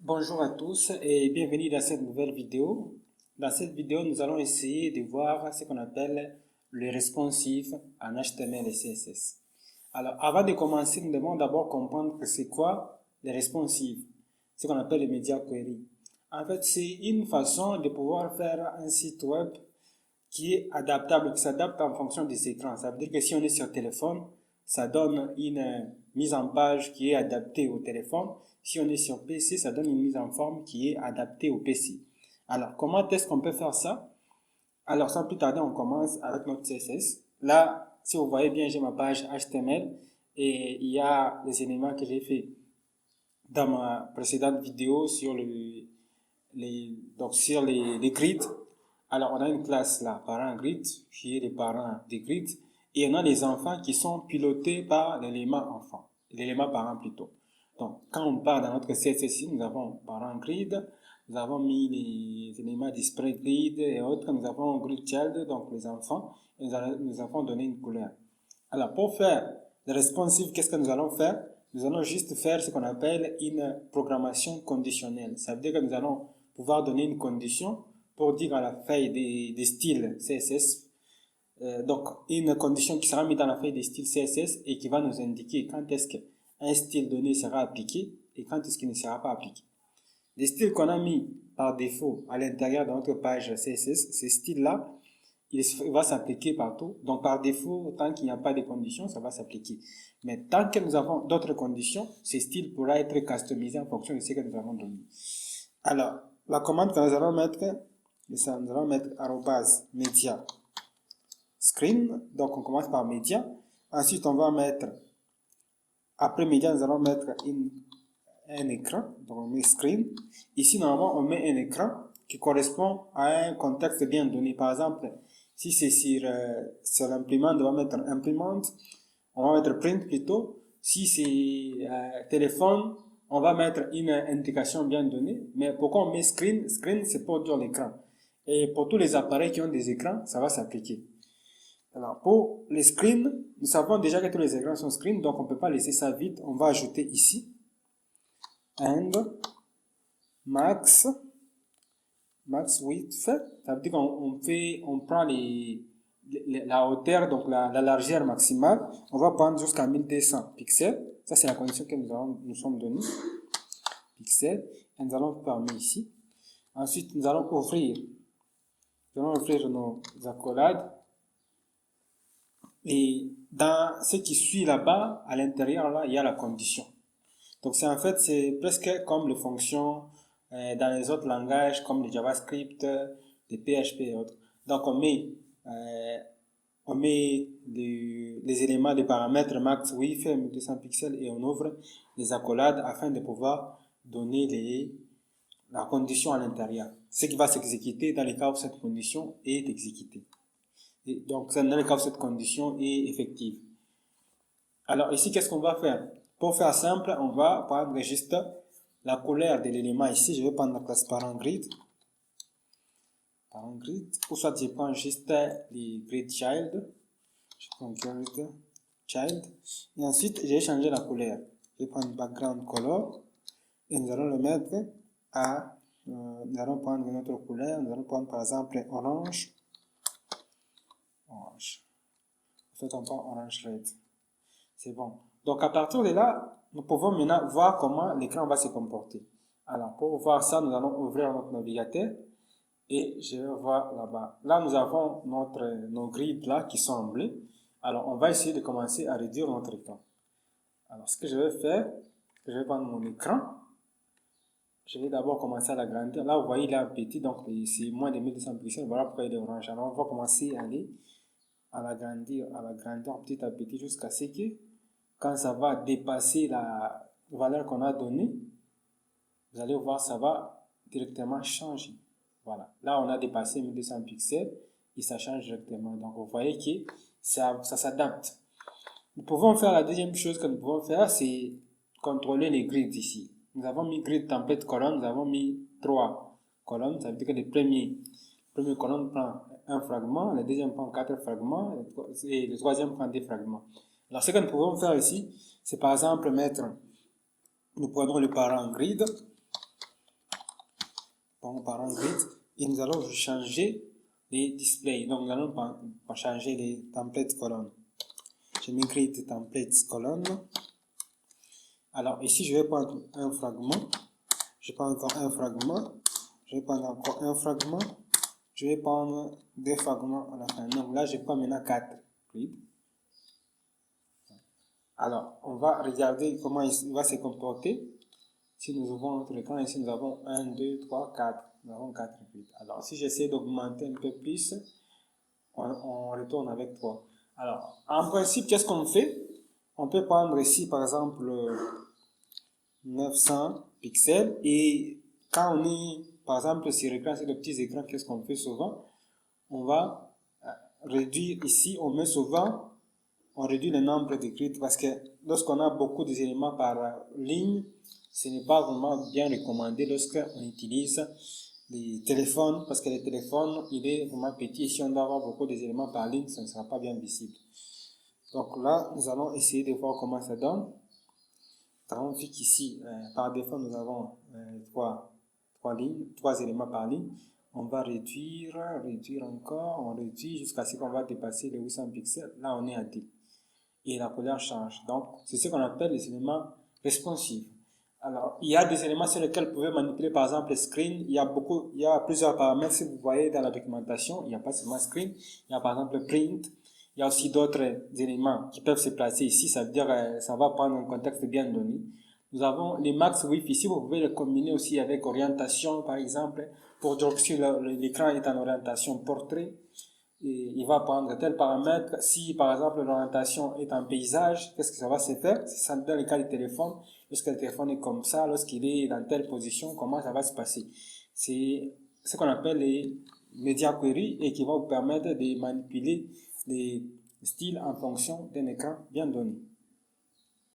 Bonjour à tous et bienvenue dans cette nouvelle vidéo. Dans cette vidéo, nous allons essayer de voir ce qu'on appelle le responsive en HTML et CSS. Alors, avant de commencer, nous devons d'abord comprendre que c'est quoi le responsive, ce qu'on appelle le media query. En fait, c'est une façon de pouvoir faire un site web qui est adaptable, qui s'adapte en fonction des écrans. Ça veut dire que si on est sur téléphone, ça donne une mise en page qui est adaptée au téléphone. Si on est sur PC, ça donne une mise en forme qui est adaptée au PC. Alors, comment est-ce qu'on peut faire ça? Alors, sans plus tarder, on commence avec notre CSS. Là, si vous voyez bien, j'ai ma page HTML et il y a les éléments que j'ai fait dans ma précédente vidéo sur sur les grids. Alors, on a une classe là, parent grid, qui est les parents des grids, et on a les enfants qui sont pilotés par l'élément enfant, l'élément parent plutôt. Donc, quand on part dans notre CSS, nous avons parent grid, nous avons mis les éléments display grid et autres, nous avons grid child, donc les enfants, et nous avons donné une couleur. Alors, pour faire le responsive, qu'est-ce que nous allons faire? Nous allons juste faire ce qu'on appelle une programmation conditionnelle. Ça veut dire que nous allons pouvoir donner une condition pour dire à la feuille des styles CSS, donc une condition qui sera mise dans la feuille des styles CSS et qui va nous indiquer quand est-ce qu'un style donné sera appliqué et quand est-ce qu'il ne sera pas appliqué. Les styles qu'on a mis par défaut à l'intérieur de notre page CSS, ces styles-là, il va s'appliquer partout. Donc par défaut, tant qu'il n'y a pas de conditions, ça va s'appliquer. Mais tant que nous avons d'autres conditions, ces styles pourront être customisés en fonction de ce que nous avons donné. Alors, la commande que nous allons mettre, nous allons mettre @media screen. Donc on commence par media. Ensuite, on va mettre, après media, nous allons mettre un écran. Donc on met screen. Ici, normalement, on met un écran qui correspond à un contexte bien donné. Par exemple, si c'est sur l'imprimante, on va mettre imprimante. On va mettre print plutôt. Si c'est téléphone, on va mettre une indication bien donnée. Mais pourquoi on met screen? Screen, c'est pour dire l'écran. Et pour tous les appareils qui ont des écrans, ça va s'appliquer. Alors, pour les screens, nous savons déjà que tous les écrans sont screen, donc on ne peut pas laisser ça vide. On va ajouter ici and max width. Ça veut dire qu'on prend la hauteur, donc la largeur maximale. On va prendre jusqu'à 1200 pixels. Ça, c'est la condition que nous sommes donnés. Pixels. Et nous allons fermer ici. Ensuite, nous allons ouvrir nos accolades. Et dans ce qui suit là-bas, à l'intérieur, là, il y a la condition. Donc, c'est presque comme les fonctions dans les autres langages, comme le JavaScript, le PHP et autres. Donc, on met les éléments des paramètres max, width, 1200 pixels et on ouvre les accolades afin de pouvoir donner la condition à l'intérieur. Ce qui va s'exécuter dans les cas où cette condition est exécutée. Et donc, dans le cas où cette condition est effective. Alors, ici, qu'est-ce qu'on va faire? Pour faire simple, on va prendre juste la couleur de l'élément ici. Je vais prendre la classe parent grid. Ou soit je prends juste les grid child. Je prends grid child. Et ensuite, je vais changer la couleur. Je vais prendre background color. Et nous allons le mettre à, nous allons prendre une autre couleur. Nous allons prendre par exemple orange. Orange. En fait, on prend orange red. C'est bon. Donc, à partir de là, nous pouvons maintenant voir comment l'écran va se comporter. Alors, pour voir ça, nous allons ouvrir notre navigateur et je vais voir là-bas. Là, nous avons nos grids là qui sont en bleu. Alors, on va essayer de commencer à réduire notre écran. Alors, ce que je vais faire, je vais prendre mon écran. Je vais d'abord commencer à l'agrandir. Là, vous voyez, il est petit, donc c'est moins de 1200 pixels. Voilà pourquoi il est orange. Alors, on va commencer à aller à l'agrandir petit à petit jusqu'à ce que quand ça va dépasser la valeur qu'on a donnée, vous allez voir, ça va directement changer. Voilà. Là, on a dépassé 1200 pixels et ça change directement. Donc, vous voyez que ça s'adapte. Nous pouvons faire la deuxième chose que nous pouvons faire, c'est contrôler les grids ici. Nous avons mis grid template colonne, nous avons mis 3 colonnes. Ça veut dire que le premier colonne prend un fragment, le deuxième prend 4 fragments et le troisième prend 2 fragments. Alors, ce que nous pouvons faire ici, c'est par exemple nous prenons le parent grid parent grid, et nous allons changer les displays. Donc, nous allons changer les templates colonnes. Je mets grid templates colonne. Alors, ici, je vais prendre un fragment. Je prends encore un fragment. Je vais prendre encore un fragment. Je vais prendre deux fragments à la fin. Donc là, je prends maintenant 4 grids. Alors, on va regarder comment il va se comporter. Si nous ouvrons notre écran, ici nous avons 1, 2, 3, 4. Nous avons 4 grids. Alors, si j'essaie d'augmenter un peu plus, on retourne avec 3. Alors, en principe, qu'est-ce qu'on fait? On peut prendre ici, par exemple, 900 pixels. Et quand on est, par exemple, sur l'écran, sur les petits écrans, qu'est-ce qu'on fait souvent? On va réduire ici, on met souvent, on réduit le nombre de grids parce que lorsqu'on a beaucoup d'éléments par ligne, ce n'est pas vraiment bien recommandé lorsqu'on utilise les téléphones, parce que le téléphone, il est vraiment petit, et si on doit avoir beaucoup d'éléments par ligne, ça ne sera pas bien visible. Donc là, nous allons essayer de voir comment ça donne. Nous avons vu qu'ici, par défaut, nous avons 3 éléments par ligne. On va réduire encore, on réduit jusqu'à ce qu'on va dépasser les 800 pixels. Là, on est à 10. Et la couleur change. Donc, c'est ce qu'on appelle les éléments responsifs. Alors, il y a des éléments sur lesquels vous pouvez manipuler, par exemple, le screen. Il y a plusieurs paramètres. Si vous voyez dans la documentation, il n'y a pas seulement screen. Il y a par exemple print. Il y a aussi d'autres éléments qui peuvent se placer ici. Ça veut dire, ça va prendre un contexte bien donné. Nous avons les max Wi-Fi. Ici, vous pouvez le combiner aussi avec orientation, par exemple, pour dire que si l'écran est en orientation portrait, et il va prendre tel paramètre. Si, par exemple, l'orientation est en paysage, qu'est-ce que ça va se faire? C'est dans le cas du téléphone. Lorsque le téléphone est comme ça, lorsqu'il est dans telle position, comment ça va se passer? C'est ce qu'on appelle les media query et qui va vous permettre de manipuler les styles en fonction d'un écran bien donné.